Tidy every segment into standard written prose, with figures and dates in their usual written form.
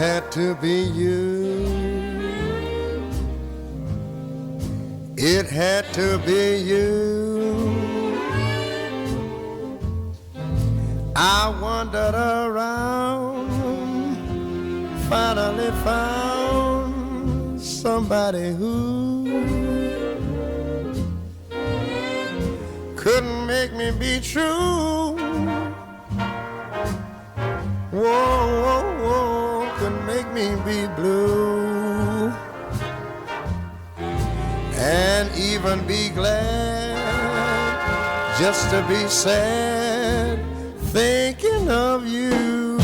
had to be you. It had to be you. I wandered around, finally found somebody who couldn't make me be true. Whoa, whoa, whoa, couldn't make me be blue. And even be glad just to be sad thinking of you.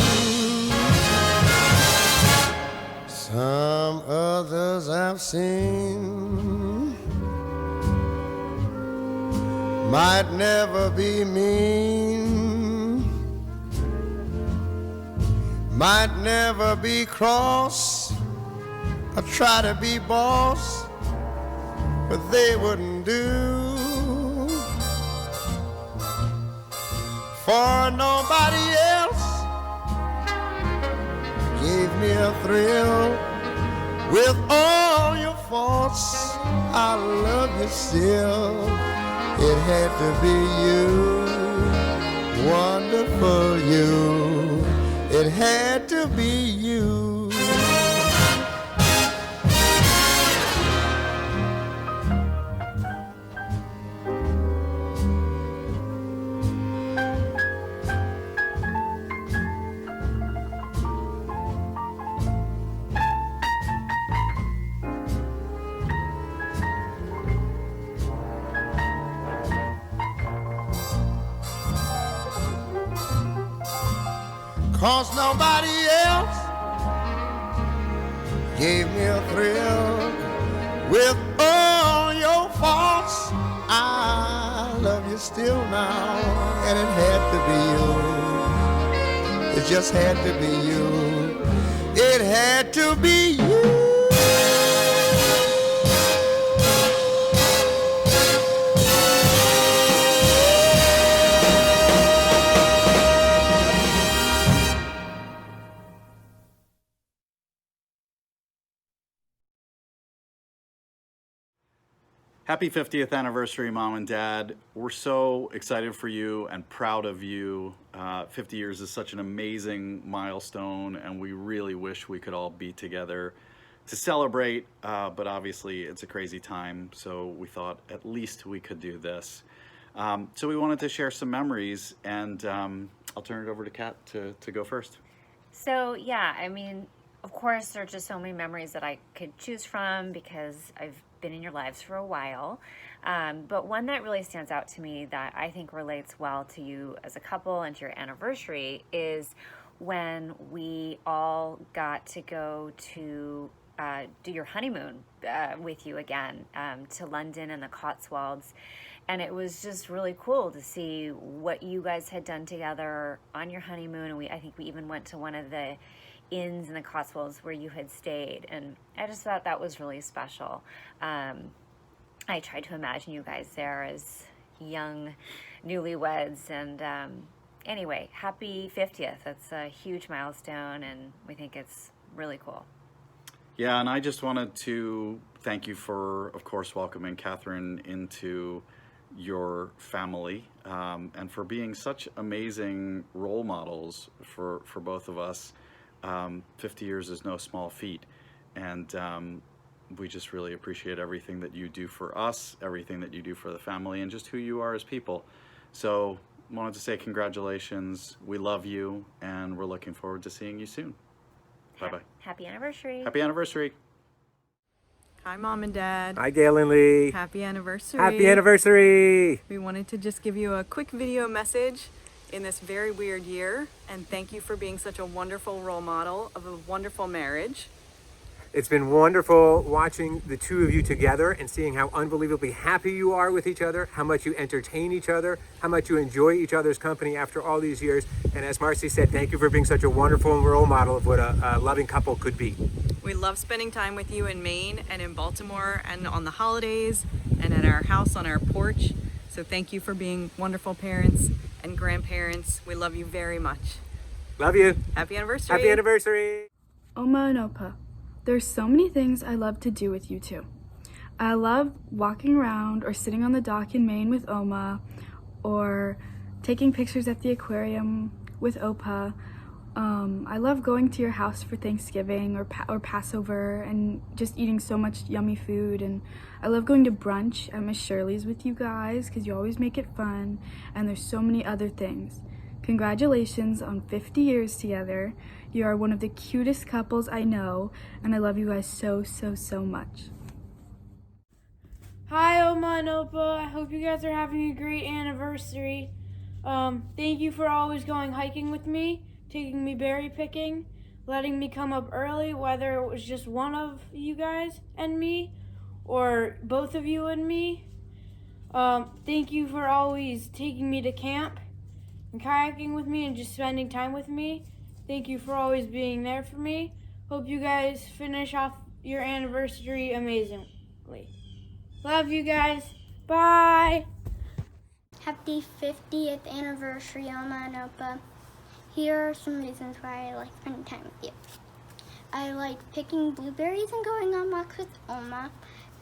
Some others I've seen might never be mean, might never be cross or try to be boss, but they wouldn't do. For nobody else gave me a thrill. With all your faults, I love you still. It had to be you, wonderful you. It had to be you. Cause nobody else gave me a thrill. With all your faults, I love you still now. And it had to be you. It just had to be you. It had to be you. Happy 50th anniversary, Mom and Dad. We're so excited for you and proud of you. 50 years is such an amazing milestone, and we really wish we could all be together to celebrate, but obviously it's a crazy time, so we thought at least we could do this. So we wanted to share some memories, and I'll turn it over to Kat to go first. So yeah, I mean, of course, there are just so many memories that I could choose from because I've been in your lives for a while. But one that really stands out to me that I think relates well to you as a couple and to your anniversary is when we all got to go to do your honeymoon with you again, to London and the Cotswolds. And it was just really cool to see what you guys had done together on your honeymoon. And I think we even went to one of the inns in the Cotswolds where you had stayed, and I just thought that was really special. I tried to imagine you guys there as young newlyweds, and anyway, happy 50th. That's a huge milestone, and we think it's really cool. Yeah, and I just wanted to thank you for, of course, welcoming Catherine into your family, and for being such amazing role models for both of us. 50 years is no small feat, and we just really appreciate everything that you do for us, everything that you do for the family, and just who you are as people. So wanted to say congratulations, we love you, and we're looking forward to seeing you soon. Bye-bye. Happy anniversary. Happy anniversary. Hi, Mom and Dad. Hi, Gail and Lee. Happy anniversary. Happy anniversary. We wanted to just give you a quick video message in this very weird year, and thank you for being such a wonderful role model of a wonderful marriage. It's been wonderful watching the two of you together and seeing how unbelievably happy you are with each other, how much you entertain each other, how much you enjoy each other's company after all these years. And as Marcy said, thank you for being such a wonderful role model of what a loving couple could be. We love spending time with you in Maine and in Baltimore and on the holidays and at our house on our porch. So thank you for being wonderful parents and grandparents. We love you very much. Love you. Happy anniversary. Happy anniversary. Oma and Opa, there's so many things I love to do with you two. I love walking around or sitting on the dock in Maine with Oma, or taking pictures at the aquarium with Opa. I love going to your house for Thanksgiving or Passover and just eating so much yummy food. And I love going to brunch at Miss Shirley's with you guys because you always make it fun. And there's so many other things. Congratulations on 50 years together. You are one of the cutest couples I know, and I love you guys so, so, so much. Hi, Oma and Opa. I hope you guys are having a great anniversary. Thank you for always going hiking with me, taking me berry picking, letting me come up early, whether it was just one of you guys and me, or both of you and me. Thank you for always taking me to camp and kayaking with me and just spending time with me. Thank you for always being there for me. Hope you guys finish off your anniversary amazingly. Love you guys. Bye. Happy 50th anniversary, Oma and Opa. Here are some reasons why I like spending time with you. I like picking blueberries and going on walks with Oma,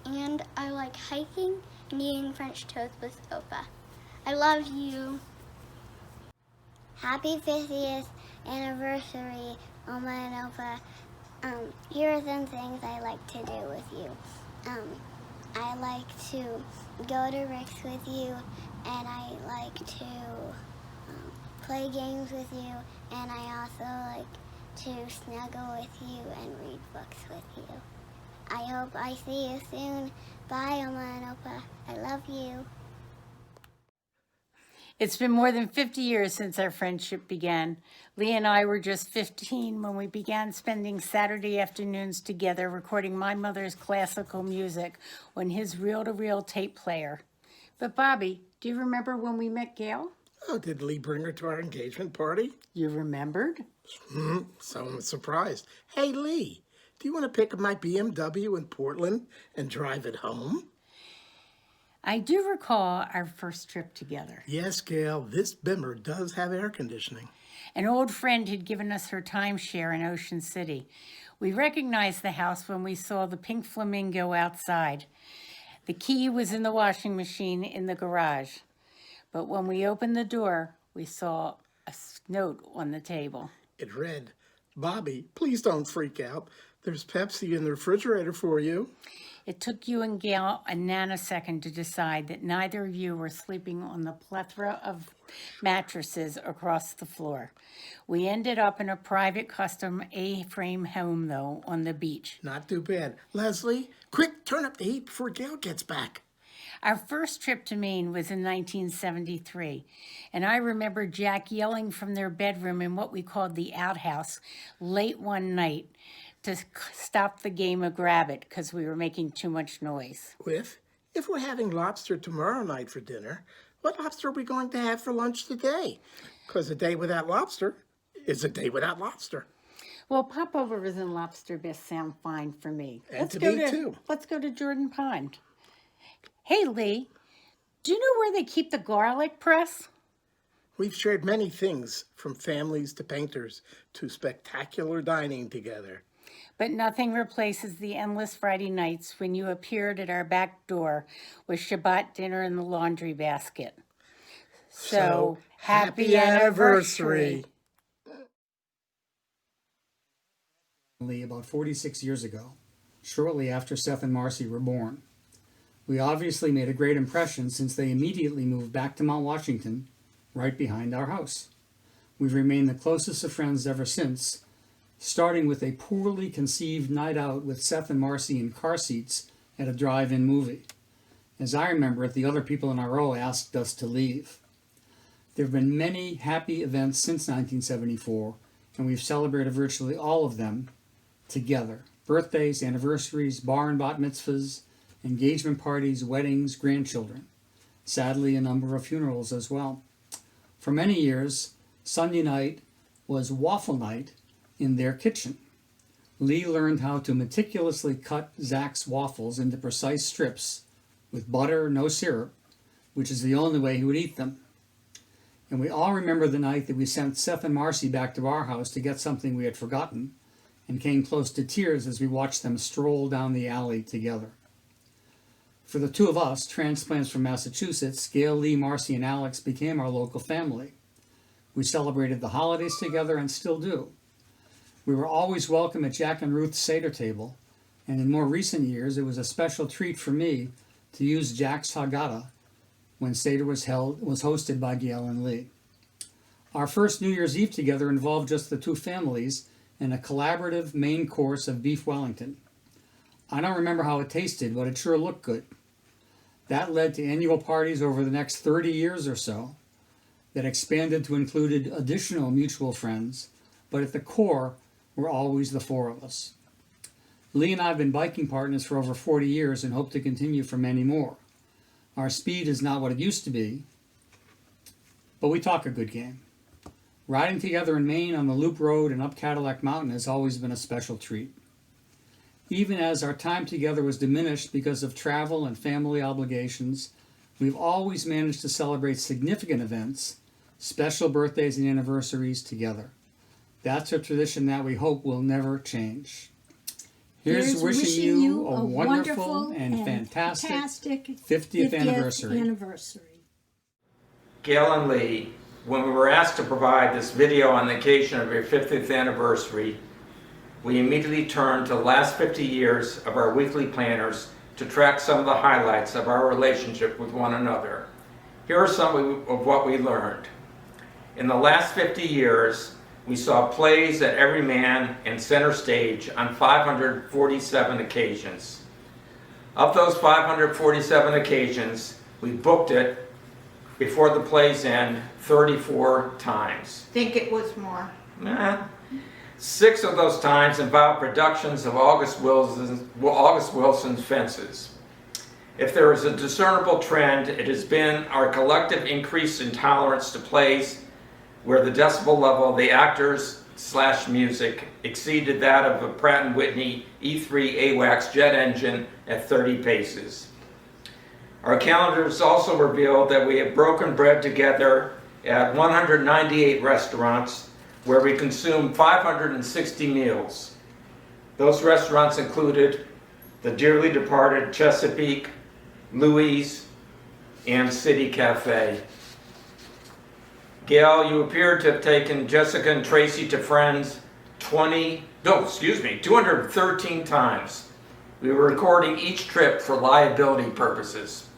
and I like hiking and eating French toast with Opa. I love you. Happy 50th anniversary, Oma and Opa. Here are some things I like to do with you. I like to go to Rick's with you, and I like to play games with you, and I also like to snuggle with you and read books with you. I hope I see you soon. Bye, Oma and Opa. I love you. It's been more than 50 years since our friendship began. Lee and I were just 15 when we began spending Saturday afternoons together recording my mother's classical music on his reel-to-reel tape player. But Bobby, do you remember when we met Gail? Oh, did Lee bring her to our engagement party? You remembered? So I'm surprised. Hey, Lee, do you want to pick up my BMW in Portland and drive it home? I do recall our first trip together. Yes, Gail, this bimmer does have air conditioning. An old friend had given us her timeshare in Ocean City. We recognized the house when we saw the pink flamingo outside. The key was in the washing machine in the garage. But when we opened the door, we saw a note on the table. It read, "Bobby, please don't freak out. There's Pepsi in the refrigerator for you." It took you and Gail a nanosecond to decide that neither of you were sleeping on the plethora of mattresses across the floor. We ended up in a private custom A-frame home, though, on the beach. Not too bad. Leslie, quick, turn up the heat before Gail gets back. Our first trip to Maine was in 1973, and I remember Jack yelling from their bedroom in what we called the outhouse late one night to stop the game of grab it because we were making too much noise. If we're having lobster tomorrow night for dinner, what lobster are we going to have for lunch today? Because a day without lobster is a day without lobster. Well, popovers and lobster bisque sound fine for me. And to me, too. Let's go to Jordan Pond. Hey, Lee, do you know where they keep the garlic press? We've shared many things, from families to painters to spectacular dining together. But nothing replaces the endless Friday nights when you appeared at our back door with Shabbat dinner in the laundry basket. So happy anniversary. About 46 years ago, shortly after Seth and Marcy were born. We obviously made a great impression since they immediately moved back to Mount Washington, right behind our house. We've remained the closest of friends ever since, starting with a poorly conceived night out with Seth and Marcy in car seats at a drive-in movie. As I remember it, the other people in our row asked us to leave. There have been many happy events since 1974, and we've celebrated virtually all of them together. Birthdays, anniversaries, bar and bat mitzvahs, engagement parties, weddings, grandchildren. Sadly, a number of funerals as well. For many years, Sunday night was waffle night in their kitchen. Lee learned how to meticulously cut Zach's waffles into precise strips with butter, no syrup, which is the only way he would eat them. And we all remember the night that we sent Seth and Marcy back to our house to get something we had forgotten, and came close to tears as we watched them stroll down the alley together. For the two of us, transplants from Massachusetts, Gail, Lee, Marcy, and Alex became our local family. We celebrated the holidays together and still do. We were always welcome at Jack and Ruth's Seder table, and in more recent years it was a special treat for me to use Jack's Haggadah when Seder was hosted by Gail and Lee. Our first New Year's Eve together involved just the two families and a collaborative main course of beef Wellington. I don't remember how it tasted, but it sure looked good. That led to annual parties over the next 30 years or so that expanded to include additional mutual friends, but at the core were always the four of us. Lee and I have been biking partners for over 40 years and hope to continue for many more. Our speed is not what it used to be, but we talk a good game. Riding together in Maine on the Loop Road and up Cadillac Mountain has always been a special treat. Even as our time together was diminished because of travel and family obligations, we've always managed to celebrate significant events, special birthdays and anniversaries together. That's a tradition that we hope will never change. Here's wishing you a wonderful and fantastic 50th anniversary. Gail and Lee, when we were asked to provide this video on the occasion of your 50th anniversary, we immediately turned to the last 50 years of our weekly planners to track some of the highlights of our relationship with one another. Here are some of what we learned. In the last 50 years, we saw plays at Every Man and Center Stage on 547 occasions. Of those 547 occasions, we booked it before the play's end 34 times. Think it was more. 6 of those times involved productions of August Wilson's Fences. If there is a discernible trend, it has been our collective increase in tolerance to plays where the decibel level of the actors/music exceeded that of a Pratt & Whitney E3 AWACS jet engine at 30 paces. Our calendars also revealed that we have broken bread together at 198 restaurants where we consumed 560 meals. Those restaurants included the dearly departed Chesapeake, Louis, and City Cafe. Gail, you appear to have taken Jessica and Tracy to Friends 213 times. We were recording each trip for liability purposes.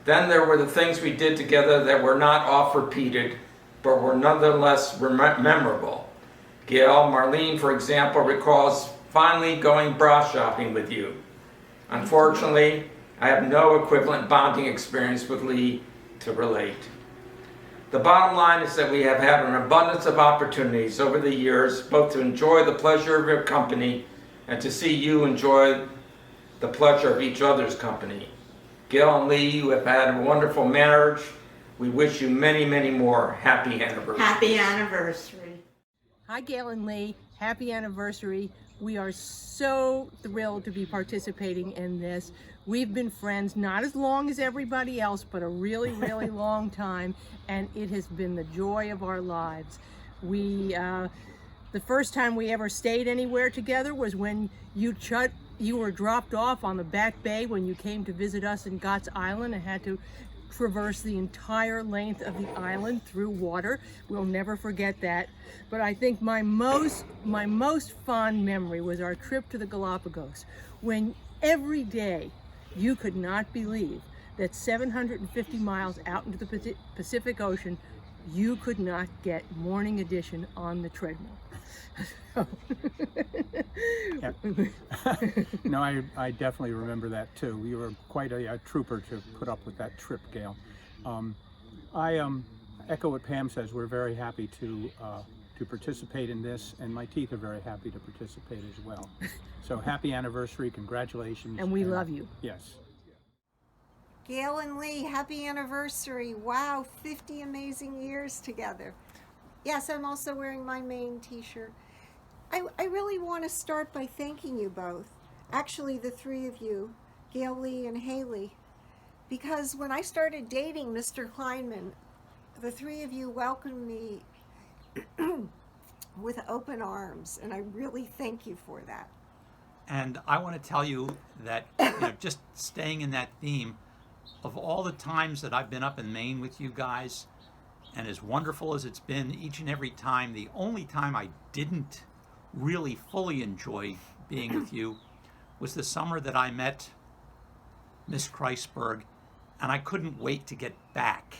Then there were the things we did together that were not oft repeated, but were nonetheless memorable. Gail, Marlene, for example, recalls finally going bra shopping with you. Unfortunately, I have no equivalent bonding experience with Lee to relate. The bottom line is that we have had an abundance of opportunities over the years, both to enjoy the pleasure of your company and to see you enjoy the pleasure of each other's company. Gail and Lee, you have had a wonderful marriage. We wish you many, many more happy anniversaries. Happy anniversary. Hi, Gail and Lee. Happy anniversary. We are so thrilled to be participating in this. We've been friends not as long as everybody else, but a really, really long time, and it has been the joy of our lives. The first time we ever stayed anywhere together was when you were dropped off on the back bay when you came to visit us in Gott's Island and had to traverse the entire length of the island through water. We'll never forget that. But I think my most fond memory was our trip to the Galapagos, when every day you could not believe that 750 miles out into the Pacific Ocean, you could not get Morning Edition on the treadmill. No, I definitely remember that too. You were quite a trooper to put up with that trip, Gail. I echo what Pam says. We're very happy to participate in this, and my teeth are very happy to participate as well. So happy anniversary, congratulations. And we love you. Yes. Gail and Lee, happy anniversary. Wow, 50 amazing years together. Yes, I'm also wearing my Maine t-shirt. I really want to start by thanking you both. Actually, the three of you, Gail, Lee, and Haley. Because when I started dating Mr. Kleinman, the three of you welcomed me with open arms, and I really thank you for that. And I want to tell you that, just staying in that theme, of all the times that I've been up in Maine with you guys, and as wonderful as it's been each and every time, the only time I didn't really fully enjoy being with you was the summer that I met Miss Kreisberg, and I couldn't wait to get back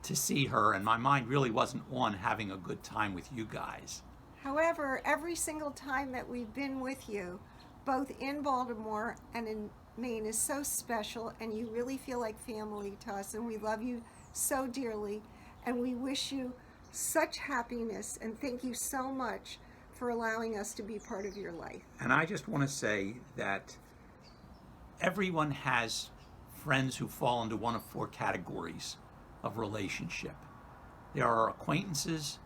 to see her, and my mind really wasn't on having a good time with you guys. However, every single time that we've been with you, both in Baltimore and in Maine, is so special, and you really feel like family to us, and we love you so dearly, and we wish you such happiness, and thank you so much for allowing us to be part of your life. And I just want to say that everyone has friends who fall into one of four categories of relationship. There are acquaintances,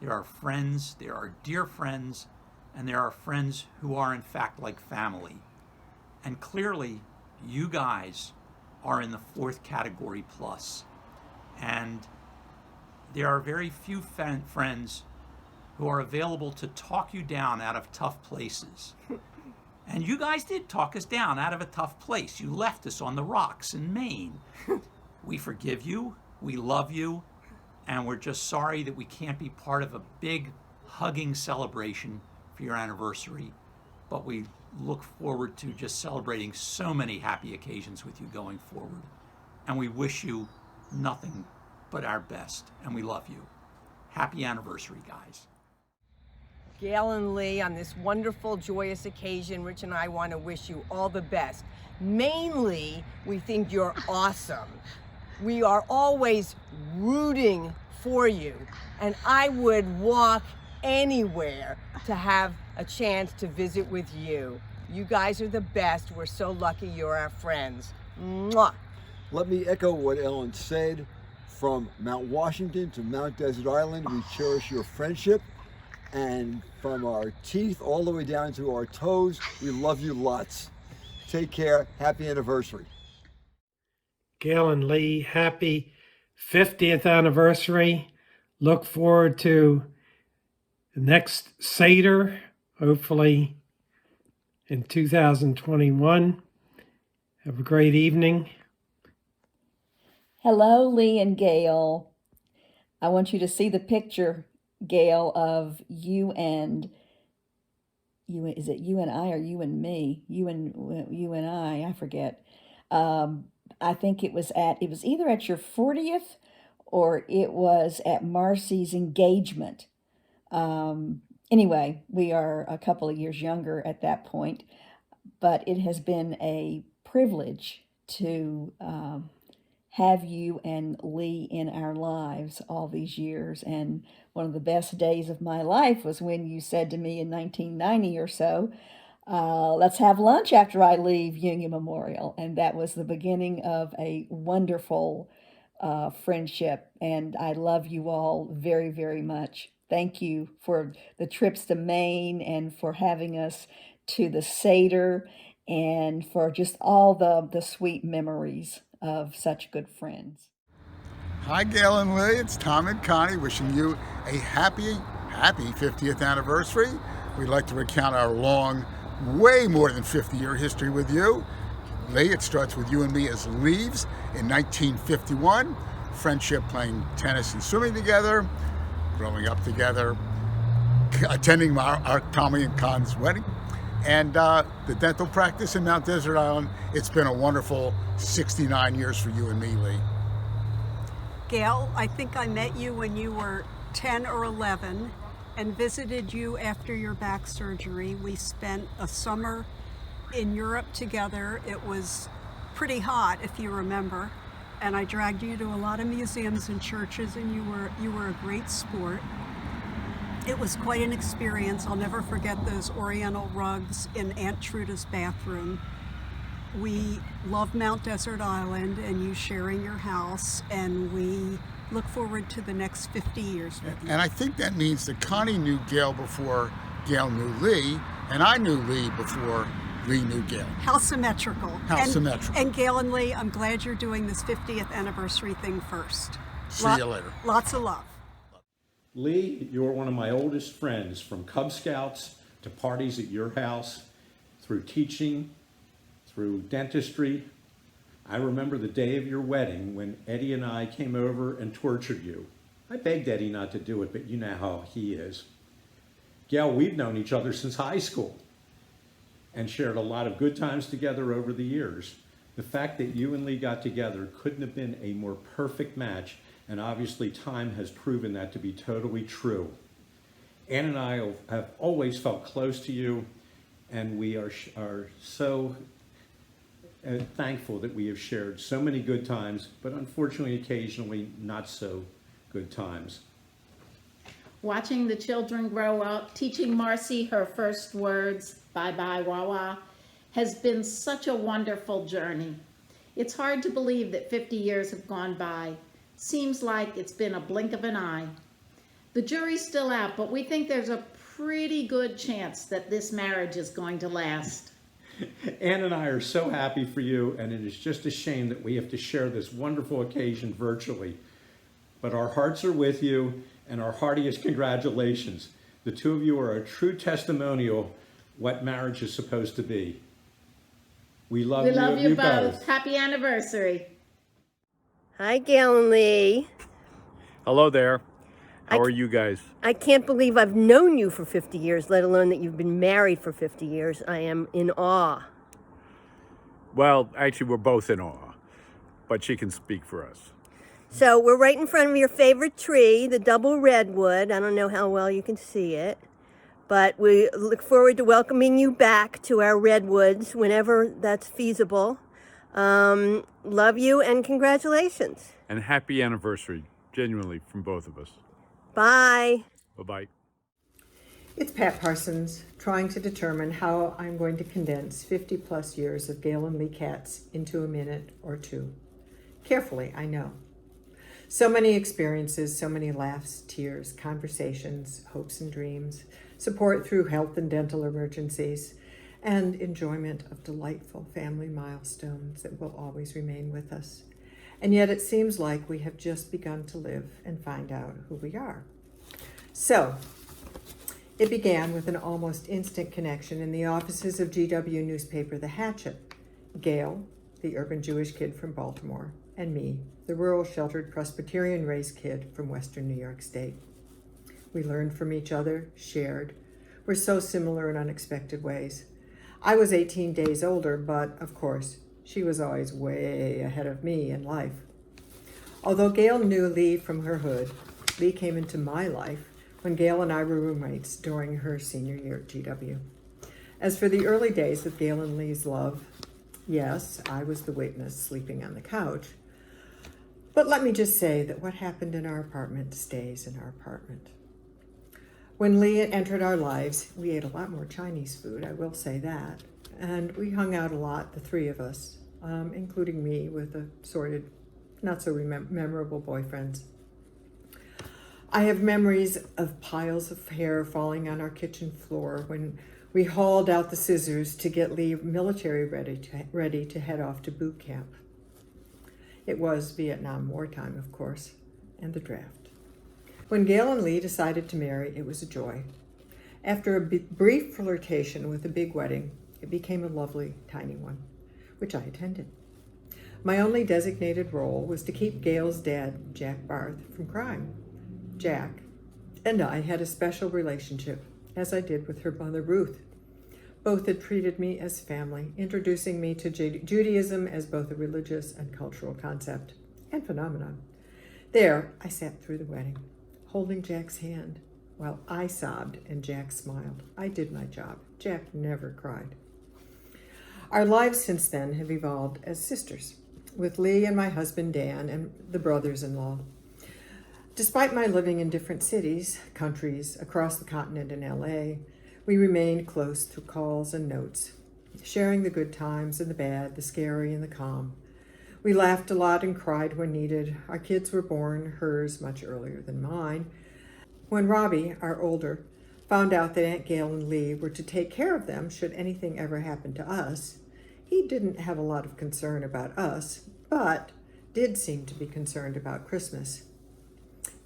there are friends, there are dear friends, and there are friends who are in fact like family. And clearly, you guys are in the fourth category plus. And there are very few friends who are available to talk you down out of tough places. And you guys did talk us down out of a tough place. You left us on the rocks in Maine. We forgive you, we love you, and we're just sorry that we can't be part of a big hugging celebration for your anniversary. But we look forward to just celebrating so many happy occasions with you going forward. And we wish you nothing but our best, and we love you. Happy anniversary, guys. Gail and Lee, on this wonderful, joyous occasion, Rich and I want to wish you all the best. Mainly, we think you're awesome. We are always rooting for you, and I would walk anywhere to have a chance to visit with you. You guys are the best. We're so lucky you're our friends. Mwah. Let me echo what Ellen said. From Mount Washington to Mount Desert Island, we cherish your friendship. And from our teeth all the way down to our toes, we love you lots. Take care. Happy anniversary. Gail and Lee, happy 50th anniversary. Look forward to the next Seder, hopefully in 2021. Have a great evening. Hello, Lee and Gail. I want you to see the picture, Gail, of you and is it you and I or you and me? You and I forget. I think it was either at your 40th or it was at Marcy's engagement. Anyway, we are a couple of years younger at that point, but it has been a privilege to have you and Lee in our lives all these years. And one of the best days of my life was when you said to me in 1990 or so, let's have lunch after I leave Union Memorial. And that was the beginning of a wonderful friendship. And I love you all very, very much. Thank you for the trips to Maine and for having us to the Seder and for just all the sweet memories of such good friends. Hi, Gail and Lee. It's Tom and Connie wishing you a happy 50th anniversary. We'd like to recount our long, way more than 50-year history with you. Lee, it starts with you and me as Leaves in 1951. Friendship, playing tennis and swimming together, growing up together, attending our Tommy and Con's wedding, and the dental practice in Mount Desert Island. It's been a wonderful 69 years for you and me, Lee. Gail, I think I met you when you were 10 or 11 and visited you after your back surgery. We spent a summer in Europe together. It was pretty hot, if you remember, and I dragged you to a lot of museums and churches, and you were a great sport. It was quite an experience. I'll never forget those oriental rugs in Aunt Truda's bathroom. We love Mount Desert Island and you sharing your house, and we look forward to the next 50 years with you. And I think that means that Connie knew Gail before Gail knew Lee, and I knew Lee before Lee knew Gail. How symmetrical. Symmetrical. And Gail and Lee, I'm glad you're doing this 50th anniversary thing first. See you later. Lots of love. Lee, you're one of my oldest friends, from Cub Scouts to parties at your house, through teaching, through dentistry. I remember the day of your wedding when Eddie and I came over and tortured you. I begged Eddie not to do it, but you know how he is. Gail, we've known each other since high school and shared a lot of good times together over the years. The fact that you and Lee got together couldn't have been a more perfect match, and obviously time has proven that to be totally true. Ann and I have always felt close to you, and we are so thankful that we have shared so many good times, but unfortunately occasionally not so good times. Watching the children grow up, teaching Marcy her first words, bye-bye, Wawa, has been such a wonderful journey. It's hard to believe that 50 years have gone by. Seems like it's been a blink of an eye. The jury's still out, but we think there's a pretty good chance that this marriage is going to last. Ann and I are so happy for you, and it is just a shame that we have to share this wonderful occasion virtually. But our hearts are with you, and our heartiest congratulations. The two of you are a true testimonial what marriage is supposed to be. We love you both. Happy anniversary. Hi, Gail and Lee. Hello there. How are you guys? I can't believe I've known you for 50 years, let alone that you've been married for 50 years. I am in awe. Well, actually, we're both in awe, but she can speak for us. So we're right in front of your favorite tree, the double redwood. I don't know how well you can see it, but we look forward to welcoming you back to our redwoods whenever that's feasible. Love you and congratulations. And happy anniversary, genuinely, from both of us. Bye. Bye-bye. It's Pat Parsons, trying to determine how I'm going to condense 50 plus years of Gail and Lee Katz into a minute or two. Carefully, I know. So many experiences, so many laughs, tears, conversations, hopes and dreams, support through health and dental emergencies, and enjoyment of delightful family milestones that will always remain with us. And yet it seems like we have just begun to live and find out who we are. So, it began with an almost instant connection in the offices of GW newspaper The Hatchet. Gail, the urban Jewish kid from Baltimore, and me, the rural sheltered Presbyterian raised kid from Western New York State. We learned from each other, shared. We're so similar in unexpected ways. I was 18 days older, but of course, she was always way ahead of me in life. Although Gail knew Lee from her hood, Lee came into my life when Gail and I were roommates during her senior year at GW. As for the early days of Gail and Lee's love, yes, I was the witness sleeping on the couch. But let me just say that what happened in our apartment stays in our apartment. When Lee entered our lives, we ate a lot more Chinese food, I will say that. And we hung out a lot, the three of us, including me with assorted, not so memorable boyfriends. I have memories of piles of hair falling on our kitchen floor when we hauled out the scissors to get Lee military ready to head off to boot camp. It was Vietnam wartime, of course, and the draft. When Gail and Lee decided to marry, it was a joy. After a brief flirtation with a big wedding, it became a lovely, tiny one, which I attended. My only designated role was to keep Gail's dad, Jack Barth, from crying. Jack and I had a special relationship, as I did with her mother, Ruth. Both had treated me as family, introducing me to Judaism as both a religious and cultural concept and phenomenon. There, I sat through the wedding, holding Jack's hand, while I sobbed and Jack smiled. I did my job. Jack never cried. Our lives since then have evolved as sisters, with Lee and my husband Dan and the brothers-in-law. Despite my living in different cities, countries, across the continent and LA, we remained close through calls and notes, sharing the good times and the bad, the scary and the calm. We laughed a lot and cried when needed. Our kids were born, hers much earlier than mine. When Robbie, our older, found out that Aunt Gail and Lee were to take care of them should anything ever happen to us, he didn't have a lot of concern about us, but did seem to be concerned about Christmas.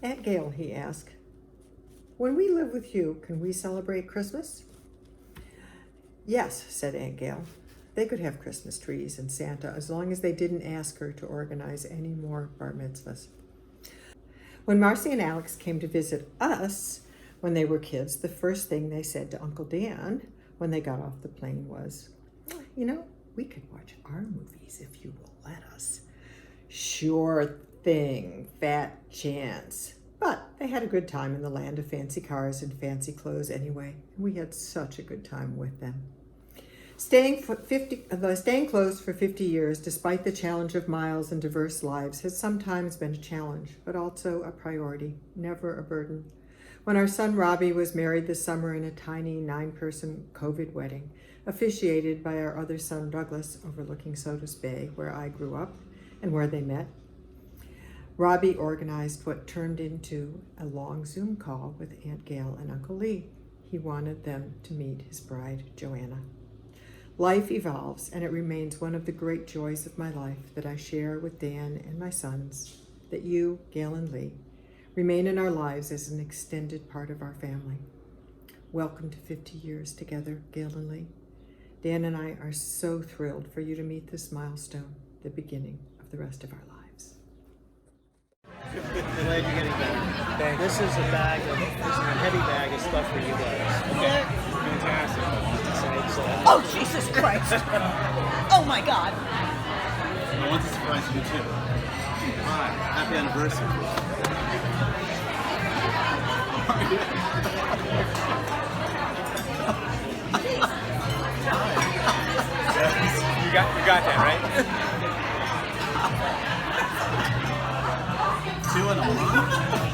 Aunt Gail, he asked, When we live with you, can we celebrate Christmas? Yes, said Aunt Gail. They could have Christmas trees and Santa as long as they didn't ask her to organize any more bar mitzvahs. When Marcy and Alex came to visit us when they were kids, the first thing they said to Uncle Dan when they got off the plane was, you know, we could watch our movies if you will let us. Sure thing, fat chance. But they had a good time in the land of fancy cars and fancy clothes anyway, and we had such a good time with them. Staying close for 50 years, despite the challenge of miles and diverse lives, has sometimes been a challenge, but also a priority, never a burden. When our son Robbie was married this summer in a tiny 9-person COVID wedding, officiated by our other son Douglas overlooking Sodus Bay, where I grew up and where they met, Robbie organized what turned into a long Zoom call with Aunt Gail and Uncle Lee. He wanted them to meet his bride, Joanna. Life evolves, and it remains one of the great joys of my life that I share with Dan and my sons, that you, Gail and Lee, remain in our lives as an extended part of our family. Welcome to 50 years together, Gail and Lee. Dan and I are so thrilled for you to meet this milestone, the beginning of the rest of our lives. Glad you're getting better. This is a heavy bag of stuff for you guys. Okay. Fantastic. Oh, Jesus Christ! Oh my God! I want to surprise you too. Hi, happy anniversary. You got that, right? 2 in a month?